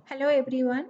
Hello everyone.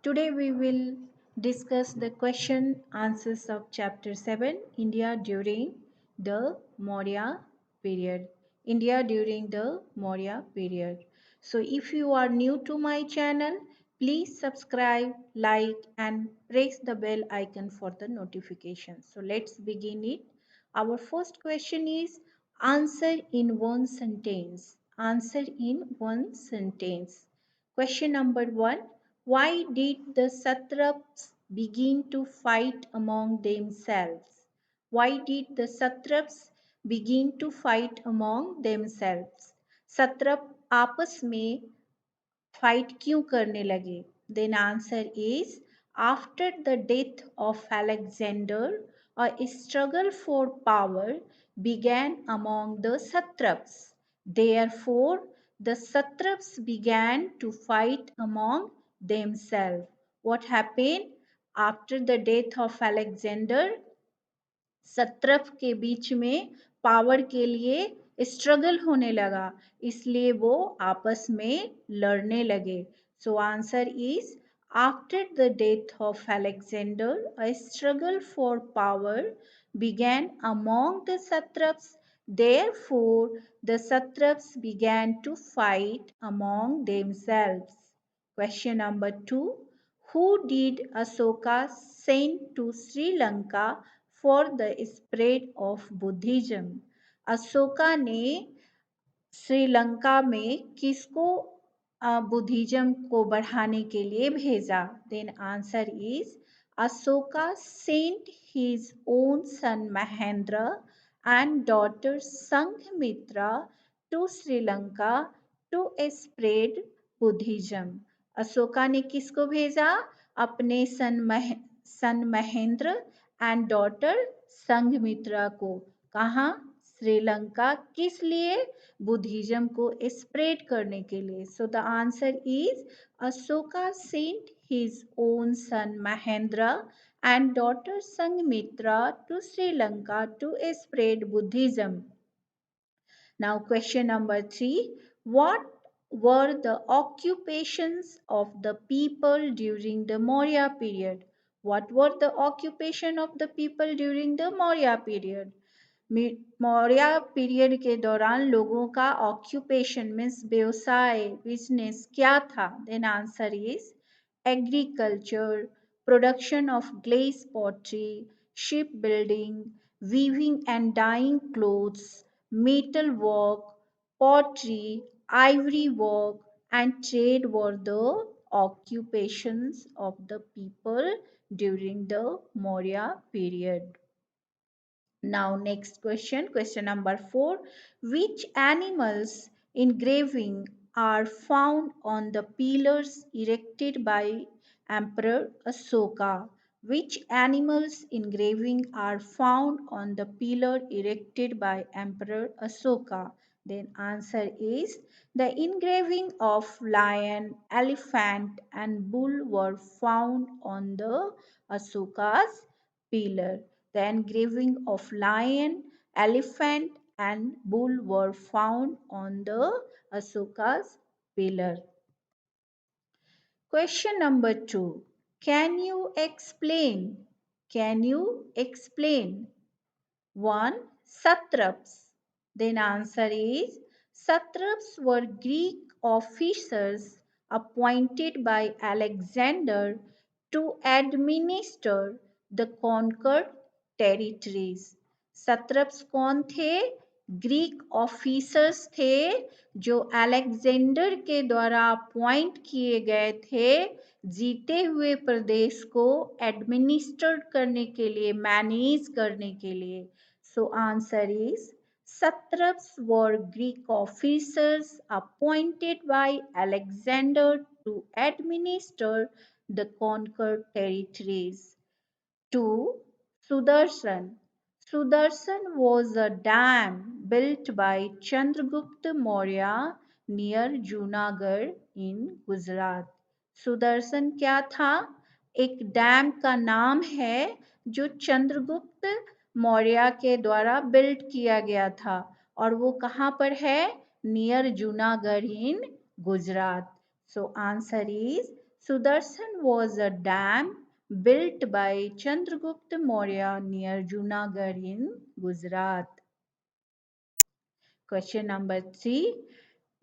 Today we will discuss the question answers of chapter 7 India during the Maurya period. India during the Maurya period. So if you are new to my channel, please subscribe, like and press the bell icon for the notification. So let's begin it. Our first question is answer in one sentence. Answer in one sentence. Question number 1. Why did the satraps begin to fight among themselves? Why did the satraps begin to fight among themselves? सत्रप आपस में fight क्यों करने लगे? Then answer is after the death of Alexander, a struggle for power began among the satraps. Therefore, the satraps began to fight among themselves. What happened after the death of Alexander? सत्रप के बीच में power के लिए struggle होने लगा, इसलिए वो आपस में लड़ने लगे. सो answer is after the death of Alexander a struggle for power began among the satraps. Therefore, the satraps began to fight among themselves. Question number 2. Who did Asoka send to Sri Lanka for the spread of Buddhism? Ashoka ने श्रीलंका में किसको Buddhism को बढ़ाने के लिए भेजा? Then answer is Ashoka sent his own son Mahendra and daughter Sanghamitra to Sri Lanka to spread Buddhism. Ashoka ने किसको भेजा? अपने son Mahendra and daughter Sanghamitra को. कहाँ? श्रीलंका. किस लिए? बुद्धिज्म को स्प्रेड करने के लिए. So the answer is Ashoka sent his own son Mahendra and daughter Sanghmitra to Sri Lanka to spread Buddhism. Now question number 3. What were the occupations of the people during the Maurya period? What were the occupation of the people during the Maurya period? Maurya period के दौरान लोगों का occupation means व्यवसाय business क्या था? Then answer is agriculture, production of glass pottery, ship building, weaving and dyeing clothes, metal work, pottery, ivory work, and trade were the occupations of the people during the Maurya period. Now next question number 4. Which animals engraving are found on the pillars erected by Emperor Asoka? Which animals engraving are found on the pillar erected by Emperor Asoka? Then answer is the engraving of lion, elephant and bull were found on the Asoka's pillar. The engraving of lion, elephant and bull were found on the Asoka's pillar. Question number 2. Can you explain? Can you explain? 1. Satraps. Then answer is satraps were Greek officers appointed by Alexander to administer the conquered territories. satraps कौन थे? Greek officers थे जो Alexander के द्वारा appoint किए गए थे जीते हुए प्रदेश को एडमिनिस्टर करने के लिए, मैनेज करने के लिए. सो answer is satraps were Greek officers appointed by Alexander to administer the conquered territories. 2. Sudarshan. Sudarshan was a dam built by Chandragupta Maurya near Junagadh in Gujarat. Sudarshan क्या था? एक डैम का नाम है जो चंद्रगुप्त मौर्य के द्वारा बिल्ट किया गया था और वो कहाँ पर है? Near Junagadh in Gujarat. So answer is Sudarshan was a dam built by Chandragupta Maurya near Junagadh in Gujarat. Question number 3.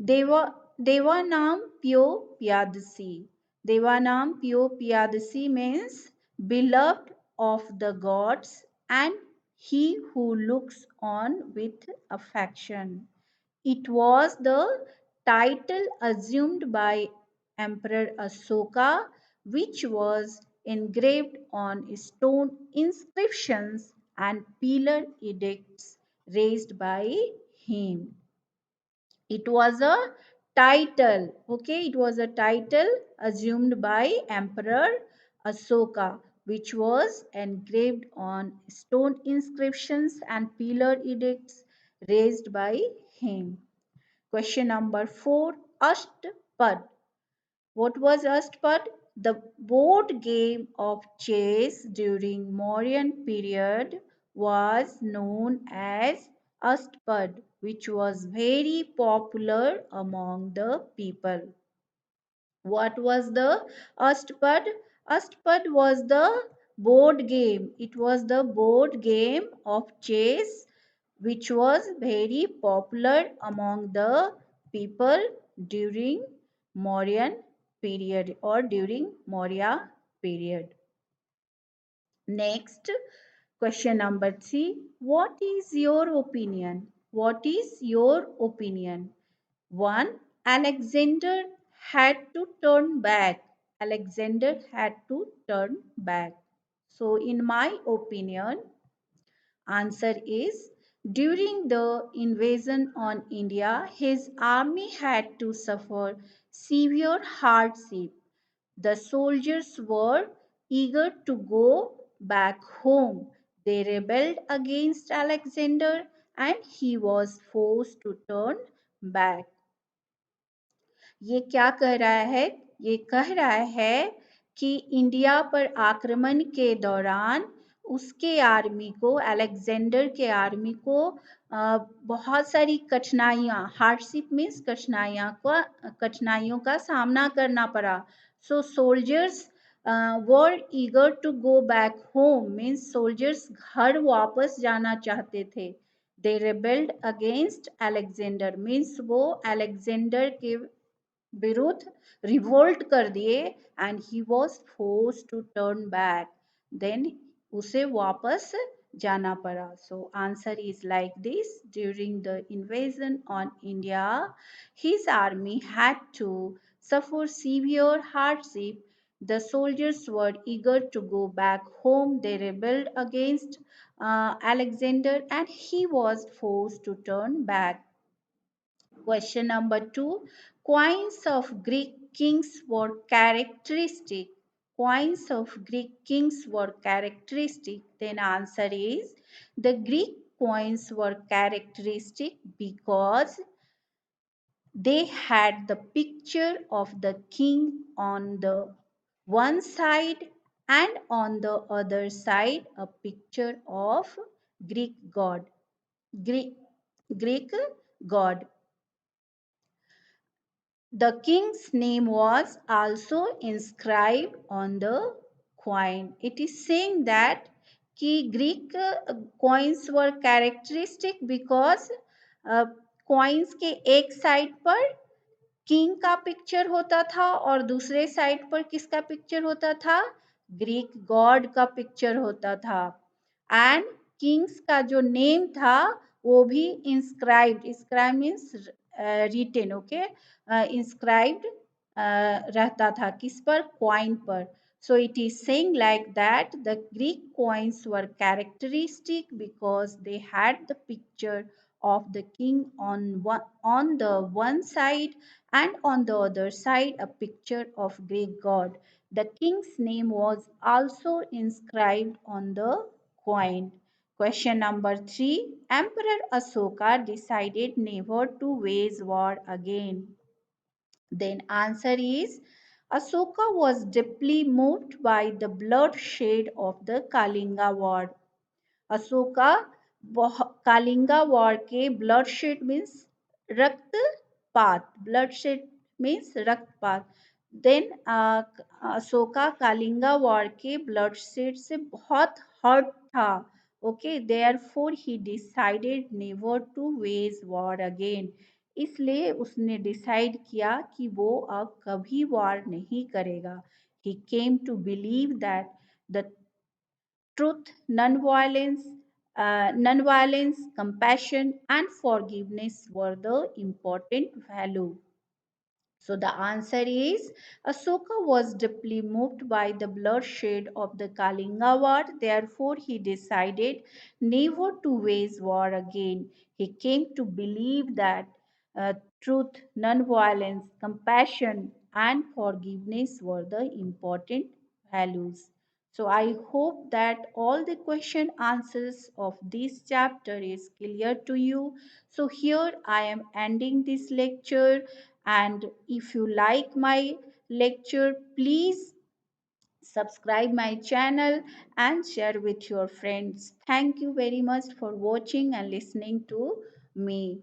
Devanam Pyo Piyadasi. Devanam Pyo Piyadasi means beloved of the gods and he who looks on with affection. It was the title assumed by Emperor Asoka, which was engraved on stone inscriptions and pillar edicts raised by him. It was a title, okay, it was a title assumed by Emperor Asoka, which was engraved on stone inscriptions and pillar edicts raised by him. Question number 4. Ashtpad. What was Ashtpad? The board game of chess during Mauryan period was known as Ashtpad, which was very popular among the people. What was the Ashtpad? Ashtpad was the board game. It was the board game of chess which was very popular among the people during Mauryan period or during Maurya period. Next, question number 3. What is your opinion? What is your opinion? 1. Alexander had to turn back. Alexander had to turn back. So, in my opinion, answer is during the invasion on India, his army had to suffer severe hardship. The soldiers were eager to go back home. They rebelled against Alexander and he was forced to turn back. ये क्या कह रहा है? ये कह रहा है कि इंडिया पर आक्रमण के दौरान उसके आर्मी को, अलेक्जेंडर के आर्मी को बहुत सारी कठिनाइयाँ, हार्डशिप मीन्स कठिनाइयों का सामना करना पड़ा. So soldiers were eager to go back home means soldiers घर वापस जाना चाहते थे. They rebelled against Alexander means वो अलेक्जेंडर के विरुद्ध रिवोल्ट कर दिए and he was force to turn back. Then उसे वापस जाना पड़ा. So answer is like this. During the invasion on India his army had to suffer severe hardship. The soldiers were eager to go back home. They rebelled against Alexander and he was forced to turn back. Question number 2. Coins of Greek kings were characteristic. Coins of Greek kings were characteristic. Then answer is the Greek coins were characteristic because they had the picture of the king on the one side and on the other side a picture of Greek god. Greek, Greek god. The king's name was also inscribed on the coin. It is saying that कि Greek coins were characteristic because coins के एक side पर king का picture होता था और दूसरे side पर किसका पिक्चर होता था? ग्रीक गॉड का पिक्चर होता था. एंड किंग्स का जो नेम था वो भी inscribed. Inscribe means written. Okay, inscribed रहता था किस पर? कॉइन पर. So it is saying like that the Greek coins were characteristic because they had the picture of the king on the one side and on the other side a picture of Greek god. The king's name was also inscribed on the coin. Question number 3. Emperor Asoka decided never to wage war again. Then answer is Asoka was deeply moved by the bloodshed of the Kalinga war. Ashoka Kalinga war के bloodshed means रक्तपात, bloodshed means रक्तपात। Then Ashoka Kalinga war के bloodshed से बहुत hurt था। Okay, therefore he decided never to wage war again. इसलिए उसने decide किया कि वो अब कभी वॉर नहीं करेगा। He came to believe that the truth, non-violence, compassion, and forgiveness were the important value. So the answer is Asoka was deeply moved by the bloodshed of the Kalinga War. Therefore, he decided never to wage war again. He came to believe that truth, non-violence, compassion, and forgiveness were the important values. So I hope that all the question answers of this chapter is clear to you. So here I am ending this lecture, and if you like my lecture, please subscribe my channel and share with your friends. Thank you very much for watching and listening to me.